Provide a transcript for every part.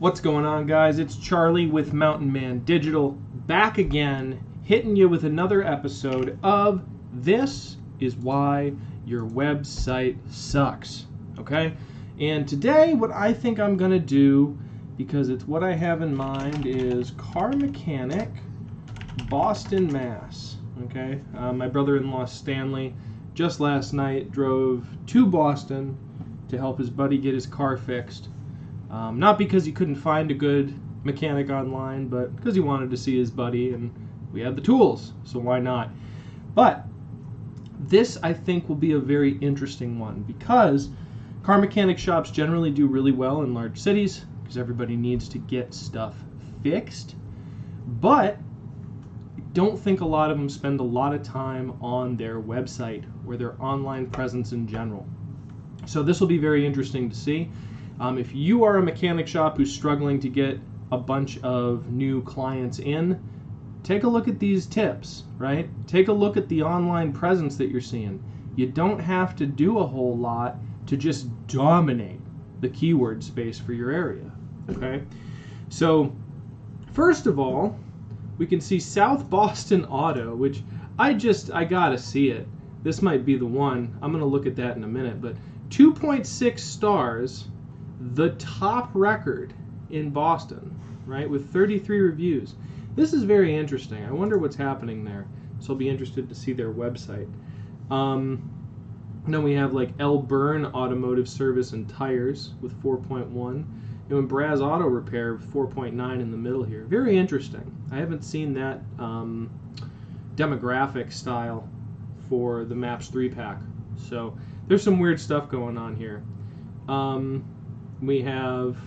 What's going on, guys? It's Charlie with Mountain Man Digital, back again, hitting you with another episode of This Is Why Your Website Sucks, okay? And today, what I think I'm going to do, because it's what I have in mind, is Car Mechanic, Boston, Mass, okay? My brother-in-law, Stanley, just last night drove to Boston to help his buddy get his car fixed. Not because he couldn't find a good mechanic online, but because he wanted to see his buddy, and we had the tools, so why not? But this, I think, will be a very interesting one, because car mechanic shops generally do really well in large cities, because everybody needs to get stuff fixed, but I don't think a lot of them spend a lot of time on their website or their online presence in general. So this will be very interesting to see. If you are a mechanic shop who's struggling to get a bunch of new clients in, take a look at these tips, right? Take a look at the online presence that you're seeing. You don't have to do a whole lot to just dominate the keyword space for your area, okay? So, first of all, we can see South Boston Auto, which I gotta see it. This might be the one. I'm gonna look at that in a minute, but 2.6 stars, the top record in Boston, right, with 33 reviews. This is very interesting. I wonder what's happening there. So I'll be interested to see their website. Then we have like L. Byrne Automotive Service and Tires with 4.1. And Braz Auto Repair 4.9 in the middle here. Very interesting. I haven't seen that demographic style for the Maps 3-pack. So there's some weird stuff going on here. We have,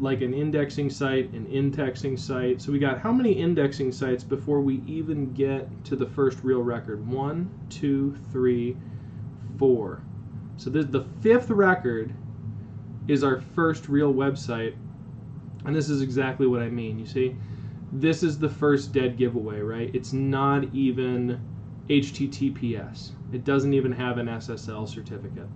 like an indexing site, an indexing site. So we got how many indexing sites before we even get to the first real record? 1, 2, 3, 4. So this, the fifth record is our first real website. And this is exactly what I mean. You see, this is the first dead giveaway, right? It's not even HTTPS. It doesn't even have an SSL certificate.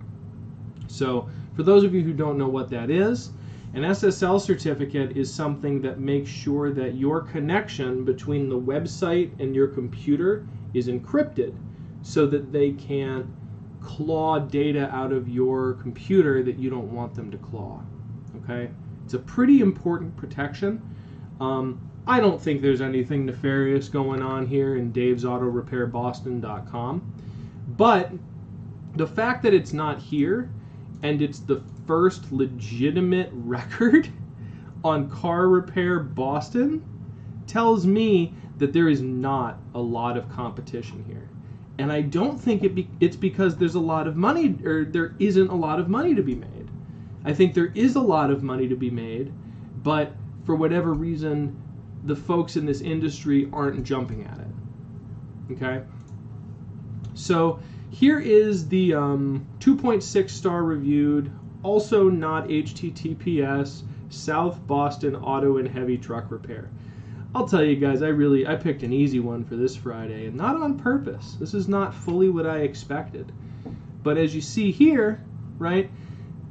So for those of you who don't know what that is, an SSL certificate is something that makes sure that your connection between the website and your computer is encrypted so that they can't claw data out of your computer that you don't want them to claw. Okay? It's a pretty important protection. I don't think there's anything nefarious going on here in davesautorepairboston.com, but the fact that it's not here and it's the first legitimate record on Car Repair Boston tells me that there is not a lot of competition here. And I don't think it's because there's a lot of money, or there isn't a lot of money to be made. I think there is a lot of money to be made, but for whatever reason, the folks in this industry aren't jumping at it. Okay? So here is the 2.6 star reviewed, also not HTTPS, South Boston Auto and Heavy Truck Repair. I'll tell you guys, I picked an easy one for this Friday, and not on purpose. This is not fully what I expected. But as you see here, right,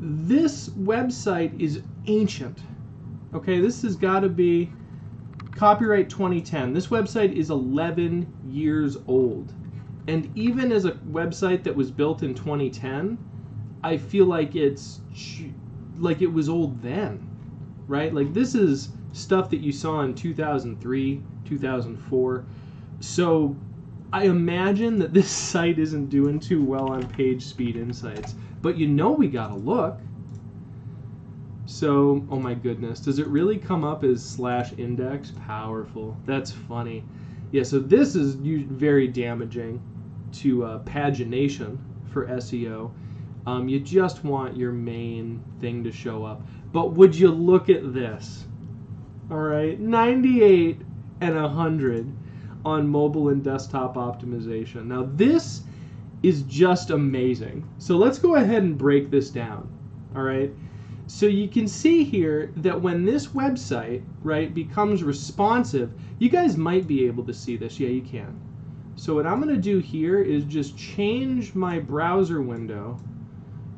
this website is ancient. Okay, this has got to be copyright 2010. This website is 11 years old. And even as a website that was built in 2010, I feel like it was old then, right? Like this is stuff that you saw in 2003, 2004. So I imagine that this site isn't doing too well on page speed insights, but you know we gotta look. So, oh my goodness, does it really come up as /index? Powerful. That's funny. Yeah, so this is very damaging to pagination for SEO. You just want your main thing to show up. But would you look at this? All right, 98 and 100 on mobile and desktop optimization. Now this is just amazing. So let's go ahead and break this down. All right. So you can see here that when this website, right, becomes responsive, you guys might be able to see this. Yeah, you can. So what I'm going to do here is just change my browser window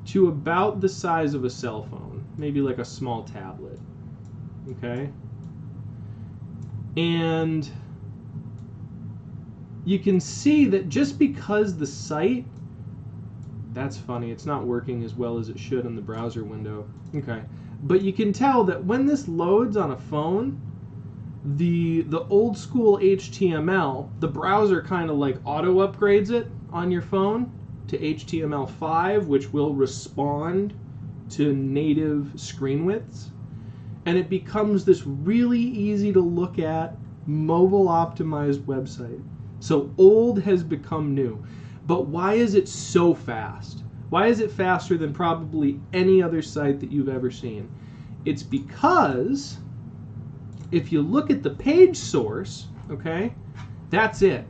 to about the size of a cell phone. maybe like a small tablet. Okay? And you can see that just because the site, that's funny, it's not working as well as it should in the browser window. Okay. But you can tell that when this loads on a phone, the old school HTML, the browser kind of like auto upgrades it on your phone to HTML5, which will respond to native screen widths. And it becomes this really easy to look at, mobile optimized website. So old has become new. But why is it so fast? Why is it faster than probably any other site that you've ever seen? It's because if you look at the page source, okay, that's it.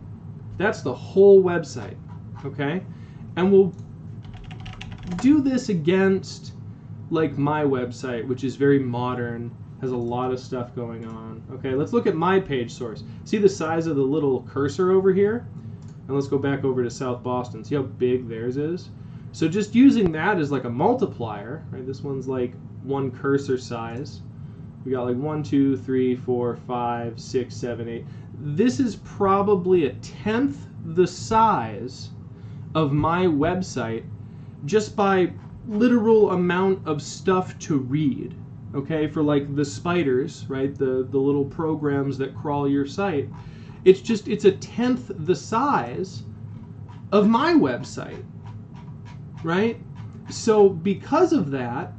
That's the whole website, okay? And we'll do this against like my website, which is very modern, has a lot of stuff going on. Okay, let's look at my page source. See the size of the little cursor over here? And let's go back over to South Boston. See how big theirs is? So just using that as like a multiplier, right? This one's like one cursor size. We got like 1, 2, 3, 4, 5, 6, 7, 8. This is probably a tenth the size of my website just by literal amount of stuff to read. Okay, for like the spiders, right? The little programs that crawl your site. It's a tenth the size of my website, right? So because of that,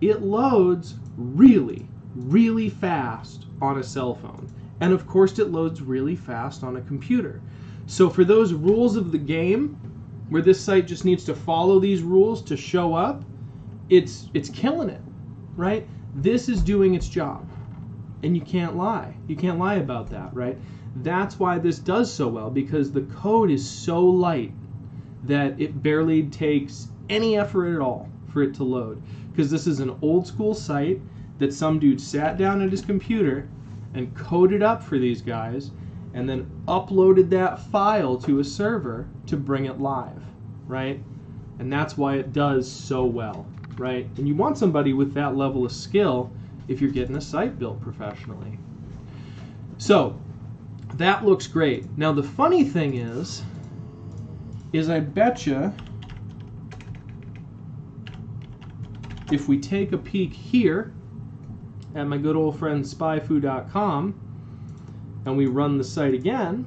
it loads really, really fast on a cell phone. And of course it loads really fast on a computer. So for those rules of the game, where this site just needs to follow these rules to show up, it's killing it, right? This is doing its job. And you can't lie. You can't lie about that, right? That's why this does so well, because the code is so light that it barely takes any effort at all for it to load. Because this is an old school site that some dude sat down at his computer and coded up for these guys and then uploaded that file to a server to bring it live, right? And that's why it does so well, right? And you want somebody with that level of skill if you're getting a site built professionally. So that looks great. Now the funny thing is I betcha if we take a peek here at my good old friend spyfu.com and we run the site again,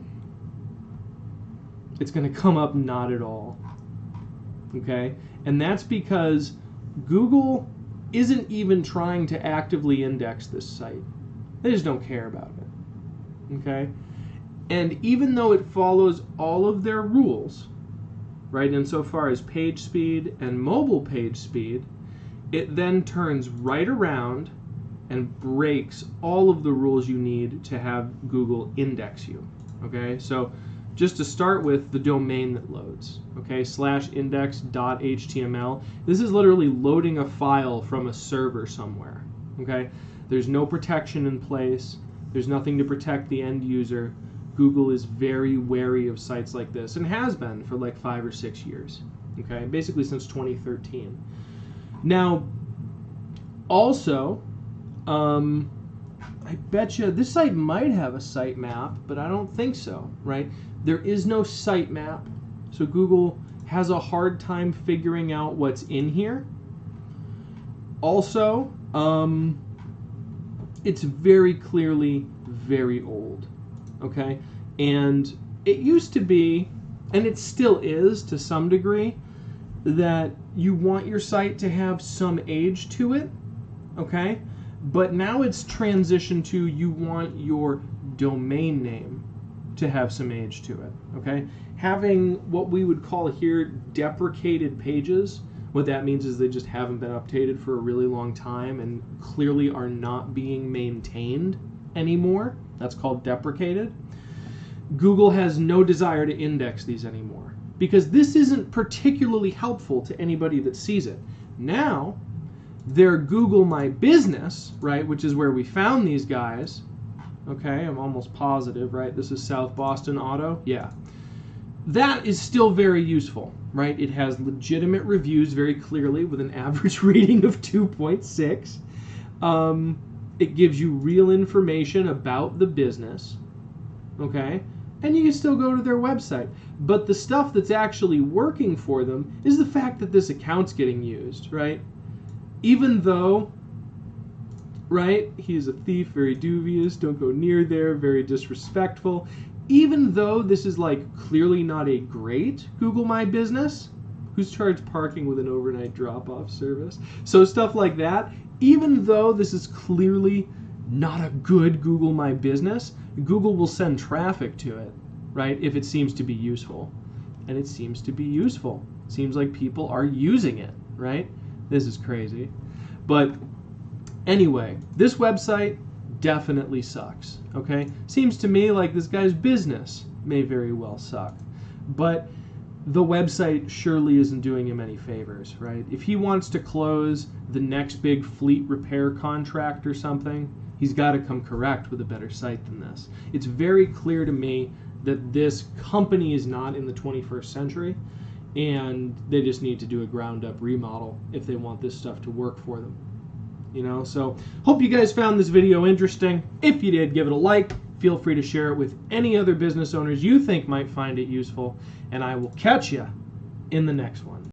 it's going to come up not at all. Okay? And that's because Google isn't even trying to actively index this site. They just don't care about it. Okay? And even though it follows all of their rules, right, insofar as page speed and mobile page speed, it then turns right around and breaks all of the rules you need to have Google index you. Okay, so just to start with, the domain that loads, okay, /index.html. This is literally loading a file from a server somewhere. Okay, there's no protection in place. There's nothing to protect the end user. Google is very wary of sites like this and has been for like 5 or 6 years. Okay, basically since 2013. Now, also, I betcha this site might have a sitemap, but I don't think so, right? There is no sitemap, so Google has a hard time figuring out what's in here. Also, it's very clearly very old, okay? And it used to be, and it still is to some degree, that you want your site to have some age to it, okay? But now it's transitioned to you want your domain name to have some age to it, okay? Having what we would call here deprecated pages, what that means is they just haven't been updated for a really long time and clearly are not being maintained anymore. That's called deprecated. Google has no desire to index these anymore because this isn't particularly helpful to anybody that sees it. Now, their Google My Business, right, which is where we found these guys, okay, I'm almost positive, right, this is South Boston Auto, yeah. that is still very useful, right? It has legitimate reviews very clearly with an average rating of 2.6. It gives you real information about the business, okay? And you can still go to their website. But the stuff that's actually working for them is the fact that this account's getting used, right? Even though, right, he's a thief, very dubious, don't go near there, very disrespectful. Even though this is like clearly not a great Google My Business, who's charged parking with an overnight drop-off service. So stuff like that, even though this is clearly not a good Google My Business, Google will send traffic to it, right, if it seems to be useful. And it seems to be useful. It seems like people are using it, right? This is crazy. But anyway, this website definitely sucks, okay? Seems to me like this guy's business may very well suck. But the website surely isn't doing him any favors, right? If he wants to close the next big fleet repair contract or something, he's got to come correct with a better site than this. It's very clear to me that this company is not in the 21st century, and they just need to do a ground-up remodel if they want this stuff to work for them. You know, so hope you guys found this video interesting. If you did, give it a like. Feel free to share it with any other business owners you think might find it useful, and I will catch you in the next one.